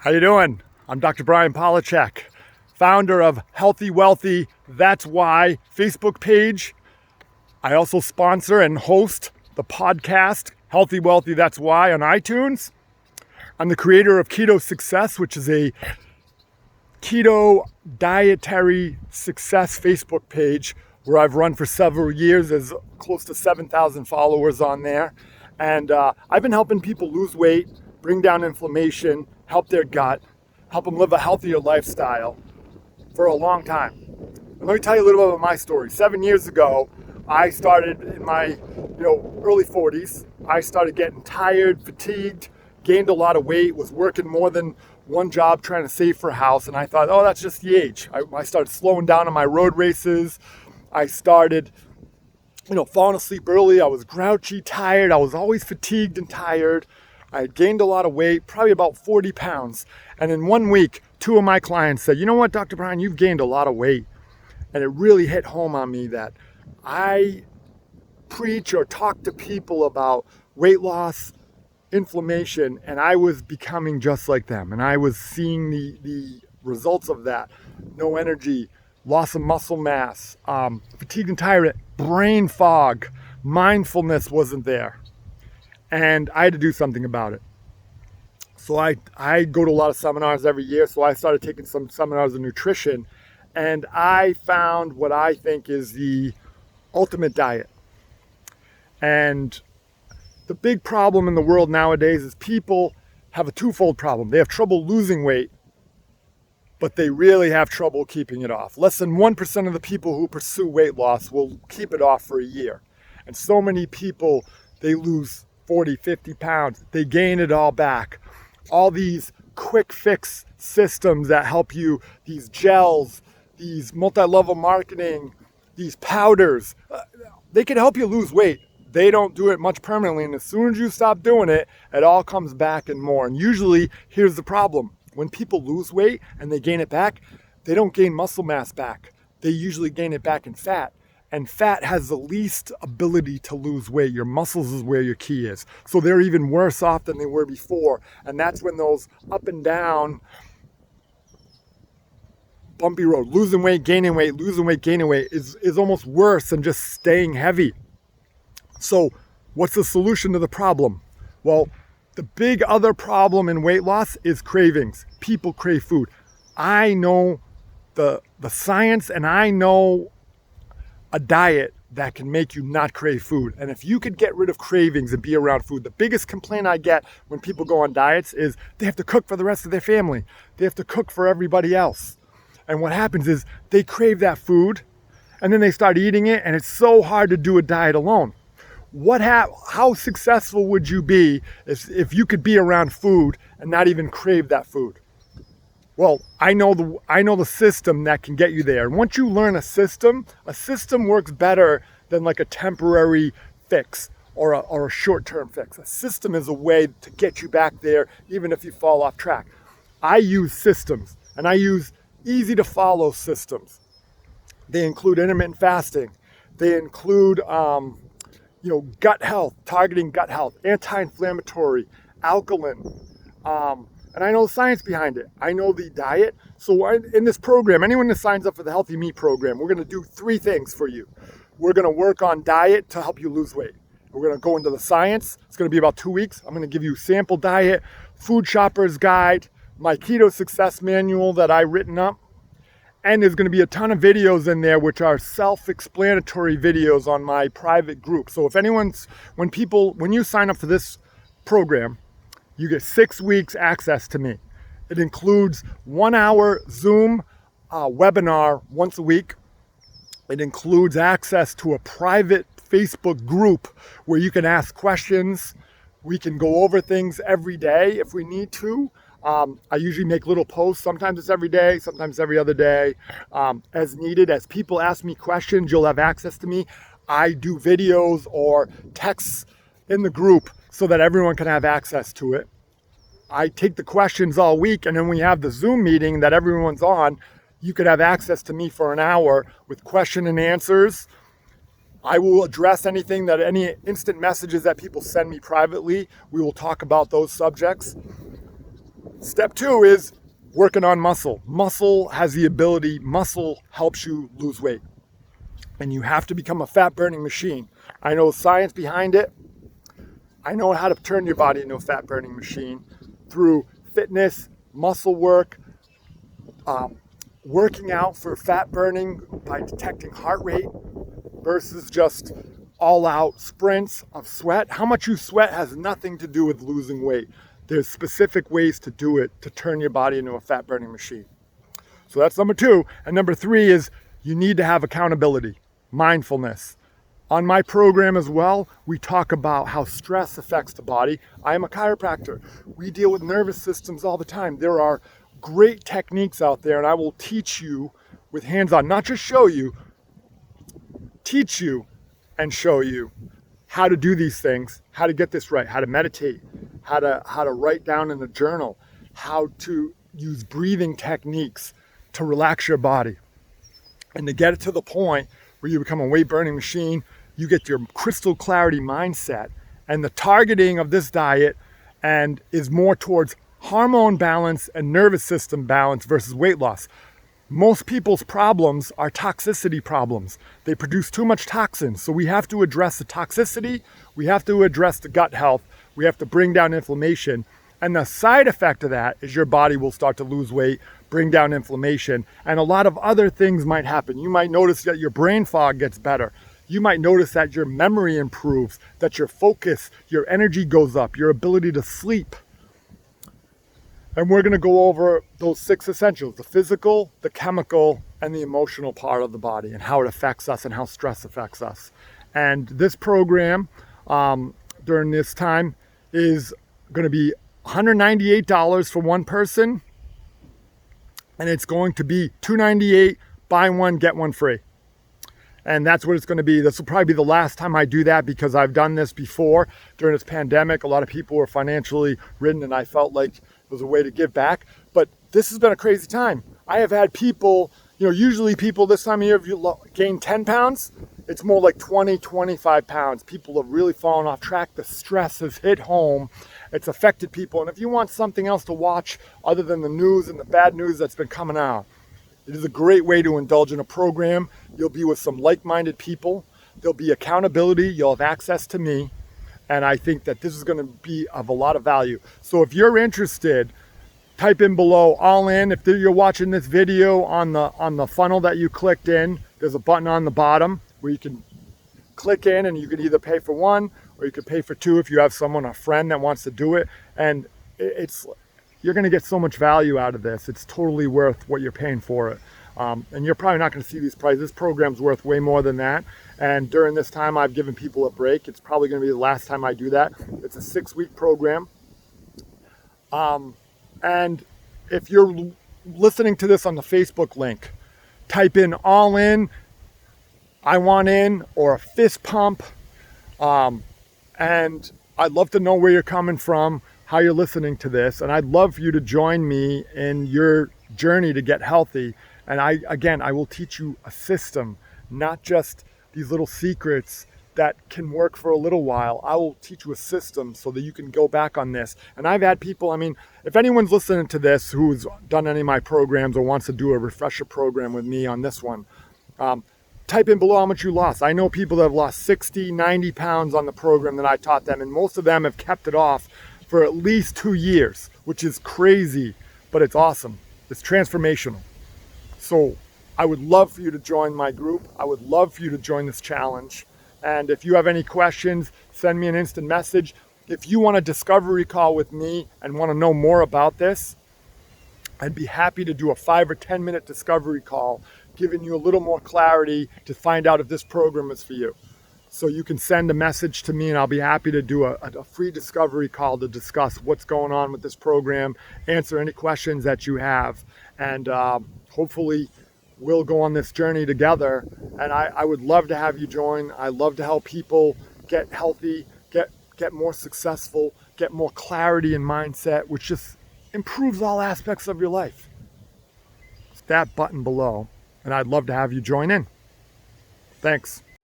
How you doing? I'm Dr. Brian Polachek, founder of Healthy Wealthy, That's Why Facebook page. I also sponsor and host the podcast Healthy Wealthy, That's Why on iTunes. I'm the creator of Keto Success, which is a keto dietary success Facebook page where I've run for several years. There's close to 7,000 followers on there. And I've been helping people lose weight, bring down inflammation, help their gut, help them live a healthier lifestyle for a long time. And let me tell you a little bit about my story. 7 years ago, I started in my early 40s. I started getting tired, fatigued, gained a lot of weight, was working more than one job trying to save for a house. And I thought, oh, that's just the age. I started slowing down on my road races. I started falling asleep early. I was grouchy, tired. I was always fatigued and tired. I had gained a lot of weight, probably about 40 pounds. And in 1 week, 2 of my clients said, you know what, Dr. Brian, you've gained a lot of weight. And it really hit home on me that I preach or talk to people about weight loss, inflammation, and I was becoming just like them. And I was seeing the results of that. No energy, loss of muscle mass, fatigue and tired, brain fog, mindfulness wasn't there. And I had to do something about it. So I go to a lot of seminars every year, so I started taking some seminars on nutrition, and I found what I think is the ultimate diet. And the big problem in the world nowadays is people have a twofold problem. They have trouble losing weight, but they really have trouble keeping it off. Less than 1% of the people who pursue weight loss will keep it off for a year. And so many people, they lose 40, 50 pounds. They gain it all back. All these quick fix systems that help you, these gels, these multi-level marketing, these powders, they can help you lose weight. They don't do it much permanently. And as soon as you stop doing it, it all comes back and more. And usually, here's the problem. When people lose weight and they gain it back, they don't gain muscle mass back. They usually gain it back in fat. And fat has the least ability to lose weight. Your muscles is where your key is. So they're even worse off than they were before. And that's when those up and down, bumpy road, losing weight, gaining weight, losing weight, gaining weight is almost worse than just staying heavy. So what's the solution to the problem? Well, the big other problem in weight loss is cravings. People crave food. I know the science, and I know a diet that can make you not crave food. And if you could get rid of cravings and be around food, the biggest complaint I get when people go on diets is they have to cook for the rest of their family. They have to cook for everybody else. And what happens is they crave that food and then they start eating it, and it's so hard to do a diet alone. How successful would you be if you could be around food and not even crave that food? Well, I know the system that can get you there. And once you learn a system works better than like a temporary fix or a short-term fix. A system is a way to get you back there even if you fall off track. I use systems, and I use easy to follow systems. They include intermittent fasting. They include gut health, targeting gut health, anti-inflammatory, alkaline. And I know the science behind it. I know the diet. So in this program, anyone that signs up for the Healthy Me program, we're going to do 3 things for you. We're going to work on diet to help you lose weight. We're going to go into the science. It's going to be about 2 weeks. I'm going to give you sample diet, food shopper's guide, my Keto Success manual that I've written up. And there's going to be a ton of videos in there, which are self-explanatory videos on my private group. So if when you sign up for this program, you get 6 weeks access to me. It includes 1 hour Zoom webinar once a week. It includes access to a private Facebook group where you can ask questions. We can go over things every day if we need to. I usually make little posts. Sometimes it's every day, sometimes every other day, as needed. As people ask me questions, you'll have access to me. I do videos or texts in the group so that everyone can have access to it. I take the questions all week, and then we have the Zoom meeting that everyone's on. You could have access to me for an hour with question and answers. I will address any instant messages that people send me privately. We will talk about those subjects. Step 2 is working on muscle. Muscle helps you lose weight. And you have to become a fat burning machine. I know science behind it. I know how to turn your body into a fat burning machine through fitness, muscle work, working out for fat burning by detecting heart rate versus just all out sprints of sweat. How much you sweat has nothing to do with losing weight. There's specific ways to do it to turn your body into a fat burning machine. So that's number 2. And number 3 is you need to have accountability, mindfulness. On my program as well, we talk about how stress affects the body. I am a chiropractor. We deal with nervous systems all the time. There are great techniques out there, and I will teach you with hands-on, not just show you, teach you and show you how to do these things, how to get this right, how to meditate, how to write down in a journal, how to use breathing techniques to relax your body, and to get it to the point where you become a weight burning machine. You get your crystal clarity mindset, and the targeting of this diet and is more towards hormone balance and nervous system balance versus weight loss. Most people's problems are toxicity problems. They produce too much toxins. So we have to address the toxicity. We have to address the gut health. We have to bring down inflammation. And the side effect of that is your body will start to lose weight, bring down inflammation, and a lot of other things might happen. You might notice that your brain fog gets better. You might notice that your memory improves, that your focus, your energy goes up, your ability to sleep. And we're going to go over those 6 essentials: the physical, the chemical, and the emotional part of the body, and how it affects us and how stress affects us. And this program during this time is going to be $198 for one person, and it's going to be $298, buy one, get one free. And that's what it's going to be. This will probably be the last time I do that, because I've done this before during this pandemic. A lot of people were financially ridden, and I felt like it was a way to give back. But this has been a crazy time. I have had people, usually people this time of year, if you gain 10 pounds, it's more like 20, 25 pounds. People have really fallen off track. The stress has hit home. It's affected people. And if you want something else to watch other than the news and the bad news that's been coming out, it is a great way to indulge in a program. You'll be with some like-minded people. There'll be accountability. You'll have access to me. And I think that this is going to be of a lot of value. So if you're interested, type in below all in. If you're watching this video on the funnel that you clicked in, there's a button on the bottom where you can click in, and you can either pay for one or you can pay for 2 if you have someone, a friend that wants to do it. And you're going to get so much value out of this. It's totally worth what you're paying for it. And you're probably not going to see these prices. This program's worth way more than that. And during this time, I've given people a break. It's probably going to be the last time I do that. It's a 6-week program. And if you're listening to this on the Facebook link, type in all in, I want in, or a fist pump. And I'd love to know where you're coming from, how you're listening to this. And I'd love for you to join me in your journey to get healthy. And I will teach you a system, not just these little secrets that can work for a little while. I will teach you a system so that you can go back on this. And I've had people, if anyone's listening to this who's done any of my programs or wants to do a refresher program with me on this one, type in below how much you lost. I know people that have lost 60, 90 pounds on the program that I taught them, and most of them have kept it off for at least 2 years, which is crazy, but it's awesome. It's transformational. So I would love for you to join my group. I would love for you to join this challenge. And if you have any questions, send me an instant message. If you want a discovery call with me and want to know more about this, I'd be happy to do a 5 or 10 minute discovery call, giving you a little more clarity to find out if this program is for you. So you can send a message to me, and I'll be happy to do a free discovery call to discuss what's going on with this program, answer any questions that you have, and hopefully we'll go on this journey together. And I would love to have you join. I love to help people get healthy, get more successful, get more clarity in mindset, which just improves all aspects of your life. It's that button below, and I'd love to have you join in. Thanks.